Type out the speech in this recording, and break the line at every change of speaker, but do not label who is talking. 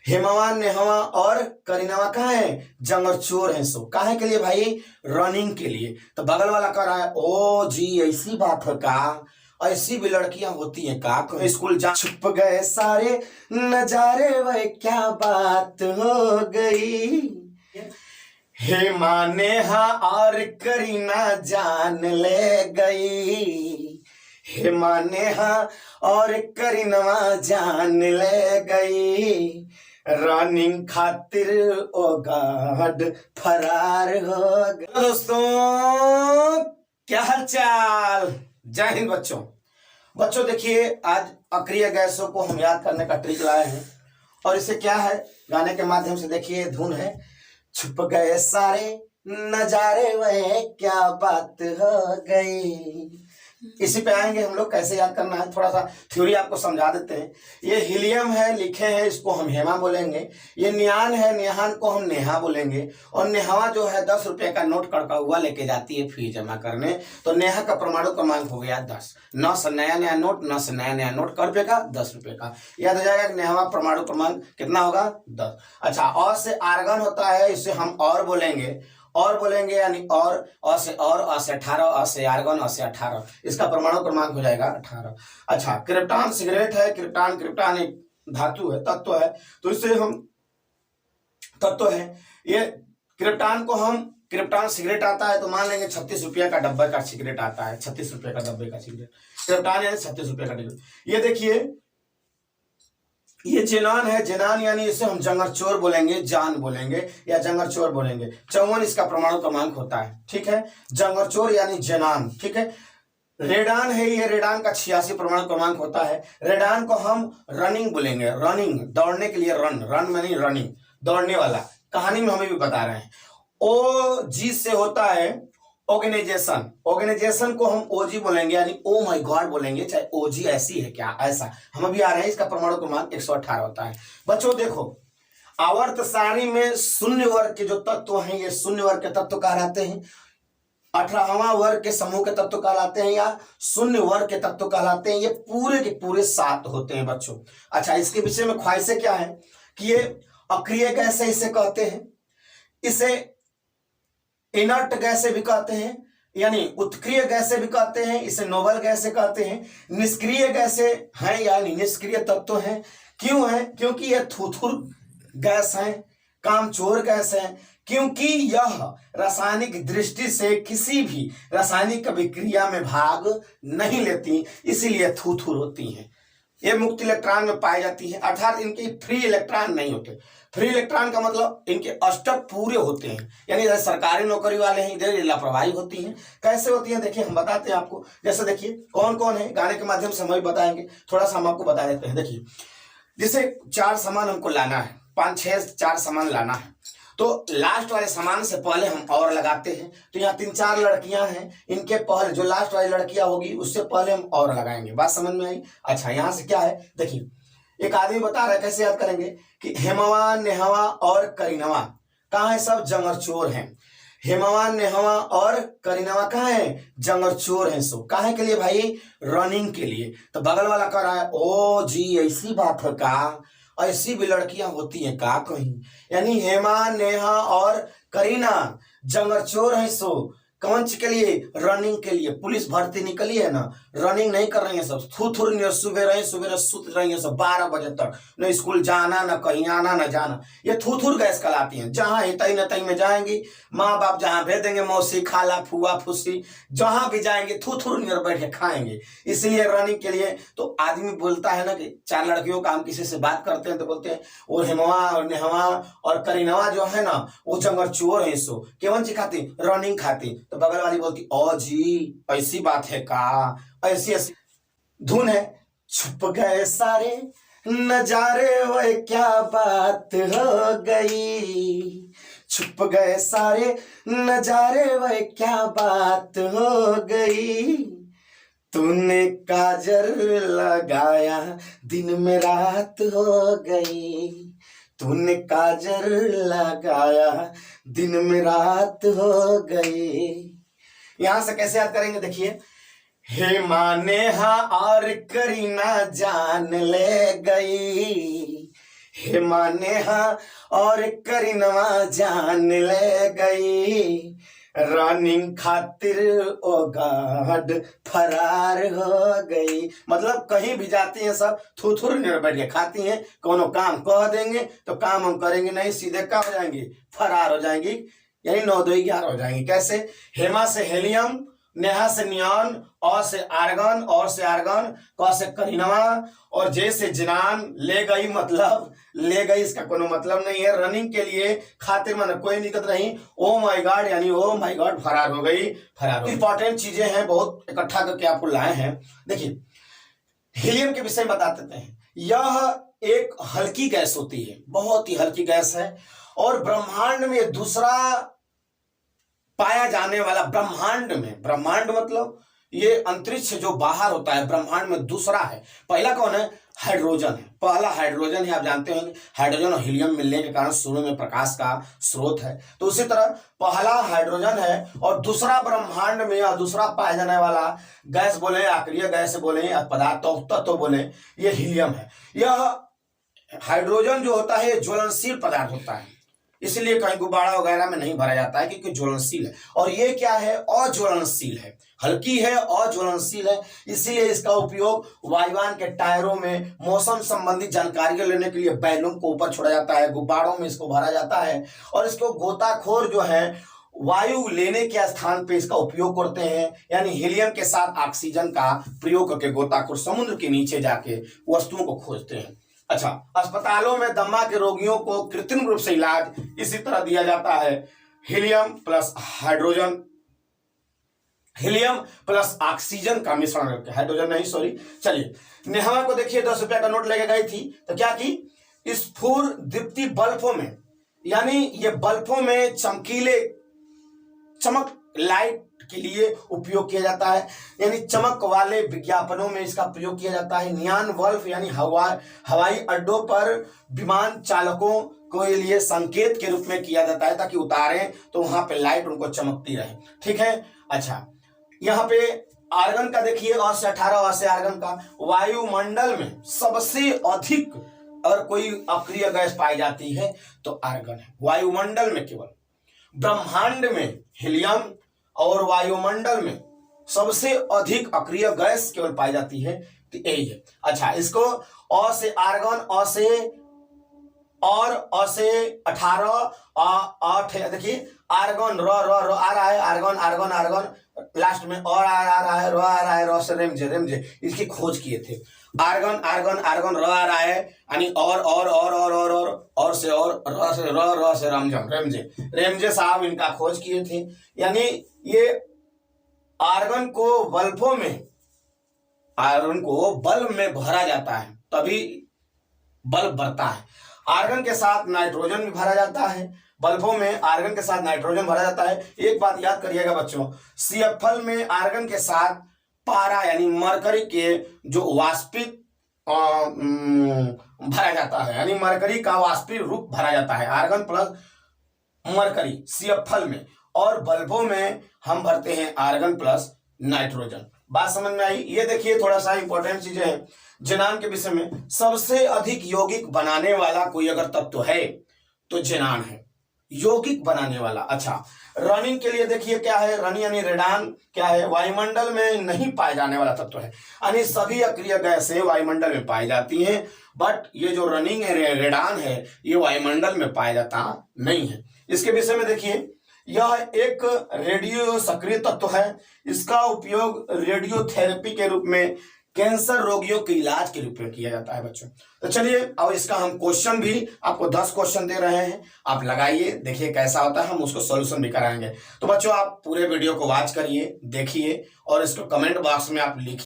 हेमवा नेहवा और करीनवा कहाँ है? जंगरचोर है। सो काहे के लिए भाई? रनिंग के लिए। तो बगल वाला कह रहा है ओ जी ऐसी बात है का? ऐसी भी लड़कियां होती हैं का? स्कूल जा छुप गए सारे नजारे वह क्या बात हो गई। हेमा नेहा और करीना जान ले गई। हेमा नेहा और करीनवा जान ले गई। रनिंग खातिर ओ गॉड फरार हो गए। दोस्तों क्या हाल चाल? जय हिंद बच्चों। बच्चों देखिए आज अक्रिय गैसों को हम याद करने का ट्रिक लाए हैं और इसे क्या है गाने के माध्यम से देखिए धुन है। छुप गए सारे नजारे वह क्या बात हो गई। इसी पे आएंगे हम लोग कैसे याद करना है। थोड़ा सा थ्योरी आपको समझा देते हैं। ये हीलियम है लिखे हैं, इसको हम हेमा बोलेंगे। ये नियान है, निहान को हम नेहा बोलेंगे। और नेहवा जो है 10 रुपए का नोट कड़का हुआ लेके जाती है फी जमा करने। तो नेहा का परमाणु क्रमांक हो गया 10। 9 से नया नया नोट, 9 से नया नया नोट क रुपए का 10 रुपए का। याद हो जाएगा कि नेहवा परमाणु क्रमांक कितना होगा? 10। अच्छा और से आर्गन होता है, इसे हम और बोलेंगे। और बोलेंगे यानी और से 18, अ से आर्गन, अ से 18। इसका परमाणु क्रमांक हो जाएगा 18। अच्छा क्रिप्टॉन सिगरेट है। क्रिप्टॉन एक धातु है, तत्व है। तो इससे हम तत्व है ये क्रिप्टॉन को हम क्रिप्टॉन सिगरेट आता है तो मान लेंगे 36 रुपये का डब्बे का सिगरेट आता है। 36 रुपये का डब्बे का सिगरेट क्रिप्टॉन यानी 36 रुपये का डब्बे। ये देखिए ये जेनान है। जेनान यानी इसे हम जंगरचोर बोलेंगे, जान बोलेंगे या जंगरचोर बोलेंगे। 54 इसका परमाणु क्रमांक होता है। ठीक है, जंगरचोर यानी जेनान। ठीक है, रेडान है। ये रेडान का 86 परमाणु क्रमांक होता है। रेडान को हम रनिंग बोलेंगे। रनिंग दौड़ने के लिए, रन मानी रनिंग, दौड़ने वाला। कहानी में हमें भी बता रहे हैं। ओ जी से होता है ऑर्गेनाइजेशन। ऑर्गेनाइजेशन को हम ओजी बोलेंगे यानी ओ माय गॉड बोलेंगे, चाहे ओजी ऐसी है क्या, ऐसा हम अभी आ रहे हैं। इसका परमाणु क्रमांक 118 होता है। बच्चों देखो आवर्त सारणी में शून्य वर्ग के जो तत्व हैं ये शून्य वर्ग के तत्व कहलाते हैं। 18वां वर्ग के समूह के तत्व कहलाते हैं या शून्य वर्ग के तत्व कहलाते हैं। ये पूरे के पूरे 7 होते हैं बच्चों। अच्छा इसके विषय में ख्वाहिशें क्या है कि ये अक्रिय गैस है इसे कहते हैं। इसे इनर्ट गैसें भी कहते हैं यानी उत्क्रिय गैसें भी कहते हैं। इसे नोबल गैसें कहते हैं। निष्क्रिय गैसें हैं यानी निष्क्रिय तत्व हैं। क्यों है? क्योंकि यह थूथुर गैस है, कामचोर गैस है। क्योंकि यह रासायनिक दृष्टि से किसी भी रासायनिक अभिक्रिया में भाग नहीं लेती, इसीलिए थूथुर होती हैं। ये मुक्त इलेक्ट्रॉन में पाई जाती है, अर्थात इनके फ्री इलेक्ट्रॉन नहीं होते। फ्री इलेक्ट्रॉन का मतलब इनके अष्टक पूरे होते हैं, यानी सरकारी नौकरी वाले हैं इधर लापरवाही होती हैं। कैसे होती हैं देखिए हम बताते हैं आपको। जैसे देखिए कौन कौन है, गाने के माध्यम से हम भी बताएंगे। थोड़ा सा हम आपको बता देते हैं। देखिए जैसे 4 सामान हमको लाना है, 5 6 4 सामान लाना है, तो लास्ट वाले सामान से पहले हम और लगाते हैं। तो यहाँ 3 4 लड़कियां हैं, इनके पहले जो लास्ट वाली लड़कियां होगी उससे पहले हम और लगाएंगे। बात समझ में आई? अच्छा यहाँ से क्या है देखिए एक आदमी बता रहा है कैसे याद करेंगे कि हेमवा नेहवा और करीनवा कहाँ है? सब जंगरचोर हैं। हेमवा नेहवा और करीनवा कहाँ है? जंगरचोर हैं। सो काहे के लिए भाई? रनिंग के लिए। तो बगल वाला कह रहा है ओ जी ऐसी बात है का? ऐसी भी लड़कियां होती हैं का कहीं? यानी हेमा नेहा और करीना जंगरचोर है। सो कौन के लिए? रनिंग के लिए। पुलिस भर्ती निकली है ना, रनिंग नहीं कर रही है सब, थूथुर सुबह सुत रही है सब 12 बजे तक, न स्कूल जाना न कहीं आना न जाना। ये थूथुर गैस कहलाती हैं। जहां हितई नतई में जाएंगी, माँ बाप जहां भेज देंगे, मौसी खाला फुआ फुसी जहां भी जाएंगे थूथुर नियर बैठ के खाएंगे। इसलिए रनिंग के लिए। तो आदमी बोलता है ना कि 4 लड़कियों का हम किसी से बात करते हैं तो बोलते हैं वो हेमवा और नेहवा और करीनवा जो है ना वो जंगरचोर है। सो केवल ची खाती? रनिंग खाती। तो बगल वाली बोलती ओ जी ऐसी बात है का? ऐसी ऐसी धुन है। छुप गए सारे नजारे वह क्या बात हो गई। छुप गए सारे नजारे वह क्या बात हो गई। तूने काजल लगाया दिन में रात हो गई। तूने काजल लगाया दिन में रात हो गई। यहां से कैसे याद करेंगे देखिए हेमा नेहा और करीना जान ले गई। हेमा नेहा और करीनवा जान ले गई, रनिंग खातिर ओ गार्ड फरार हो गई। मतलब कहीं भी जाती हैं सब थुथुर बैठ के खाती हैं, कोनो काम कह देंगे तो काम हम करेंगे नहीं, सीधे क्या हो जाएंगी, फरार हो जाएंगी, यानी 9 2 11 हो जाएंगी। कैसे? हेमा से हेलियम, नेहा से नियॉन, और से आर्गन, और से आर्गन, क से करीनवा, और जे से जिनान। ले गई मतलब ले गई, इसका कोनो मतलब नहीं है। रनिंग के लिए खातिर मन कोई दिक्कत नहीं। ओ माय गॉड यानी ओ माय गॉड फरार हो गई, फरार हो गई। इंपॉर्टेंट चीजें हैं, बहुत इकट्ठा करके आपको लाए हैं। देखिए हीलियम के विषय में बता देते हैं। यह एक हल्की गैस होती है, बहुत ही हल्की गैस है, और ब्रह्मांड में दूसरा पाया जाने वाला, ब्रह्मांड में, ब्रह्मांड मतलब ये अंतरिक्ष जो बाहर होता है, ब्रह्मांड में दूसरा है। पहला कौन है? हाइड्रोजन है, पहला हाइड्रोजन है। आप जानते हैं हाइड्रोजन और हीलियम मिलने के कारण सूर्य में प्रकाश का स्रोत है, तो उसी तरह पहला हाइड्रोजन है, और दूसरा ब्रह्मांड में या दूसरा पाया जाने वाला गैस बोले, अक्रिय गैस बोले या पदार्थ तत्व बोले, ये हीलियम है। यह हाइड्रोजन जो होता है ज्वलनशील पदार्थ होता है, इसलिए कहीं गुब्बारा वगैरह में नहीं भरा जाता है, क्योंकि ज्वलनशील है। और ये क्या है? अज्वलनशील है, हल्की है, अज्वलनशील है, इसीलिए इसका उपयोग वायुयान के टायरों में मौसम संबंधी जानकारियां लेने के लिए बैलून को ऊपर छोड़ा जाता है, गुब्बारों में इसको भरा जाता है, और इसको गोताखोर जो है वायु लेने के स्थान पे इसका उपयोग करते हैं। यानी हीलियम के साथ ऑक्सीजन का प्रयोग करके गोताखोर समुद्र के नीचे जाके वस्तुओं को खोजते हैं। अच्छा, अस्पतालों में दमा के रोगियों को कृत्रिम रूप से इलाज इसी तरह दिया जाता है, helium plus hydrogen, helium plus oxygen का मिश्रण करके, हाइड्रोजन नहीं सॉरी। चलिए नेहा को देखिए, 10 रुपया का नोट लेके गई थी, तो क्या की, स्फुर दीप्ति बल्बों में, यानी ये बल्बों में चमकीले चमक लाइट के लिए उपयोग किया जाता है, यानी चमक वाले विज्ञापनों में इसका प्रयोग किया जाता है। नियॉन बल्ब यानी हवाई अड्डों पर विमान चालकों के लिए संकेत के रूप में किया जाता है, ताकि उतारें तो वहां पे लाइट उनको चमकती रहे। ठीक है। अच्छा, यहाँ पे आर्गन का देखिए, और से 18 और से आर्गन का, वायुमंडल में सबसे अधिक अगर कोई अक्रिय गैस पाई जाती है तो आर्गन है, वायुमंडल में केवल। ब्रह्मांड में हीलियम और वायुमंडल में सबसे अधिक अक्रिय गैस केवल पाई जाती है, तो यही है। अच्छा, इसको अ से आर्गन, अ से और, अ से 18 8 देखिए, आर्गन र आ रहा है, आर्गन आर्गन आर्गन, लास्ट में और आ रहा है, र आ रहा है, र से रेमजे रेमजे, इसकी खोज किए थे। आर्गन आर्गन आर्गन, र आ रहा है, यानी और से और, र से रमझम रेमजे रेमजे साहब इनका खोज किए थे। यानी ये आर्गन को बल्बों में, आर्गन को बल्ब में भरा जाता है, तभी बल्ब बढ़ता है। आर्गन के साथ नाइट्रोजन भी भरा जाता है, बल्बों में आर्गन के साथ नाइट्रोजन भरा जाता है। एक बात याद करिएगा बच्चों, CFL में आर्गन के साथ पारा यानी मरकरी के जो वाष्पित भरा जाता है, यानी मरकरी का वाष्पित रूप भरा जाता है, आर्गन प्लस मरकरी CFL में। और बल्बों में हम भरते हैं आर्गन प्लस नाइट्रोजन। बात समझ में आई? ये देखिए थोड़ा सा इंपॉर्टेंट चीजें हैं जेनान के विषय में। सबसे अधिक यौगिक बनाने वाला कोई अगर तत्व है तो जेनान है, यौगिक बनाने वाला। अच्छा, रनिंग के लिए देखिए क्या है, रनिंग यानी रेडान क्या है, वायुमंडल में नहीं पाए जाने वाला तत्व है, यानी सभी अक्रिय गैसें वायुमंडल में पाई जाती हैं, बट ये जो रनिंग है, रेडान है, ये वायुमंडल में पाया जाता नहीं है। इसके विषय में देखिए, यह एक रेडियो सक्रिय तत्व है, इसका उपयोग रेडियोथेरेपी के रूप में कैंसर रोगियों के इलाज के रूप में किया जाता है बच्चों। तो चलिए अब इसका हम क्वेश्चन भी आपको 10 क्वेश्चन दे रहे हैं, आप लगाइए, देखिए कैसा होता है, हम उसको सॉल्यूशन भी कराएंगे। तो बच्चों आप पूरे वीडियो को वॉच करिए, देखिए, और इसको कमेंट बॉक्स में आप लिखिए।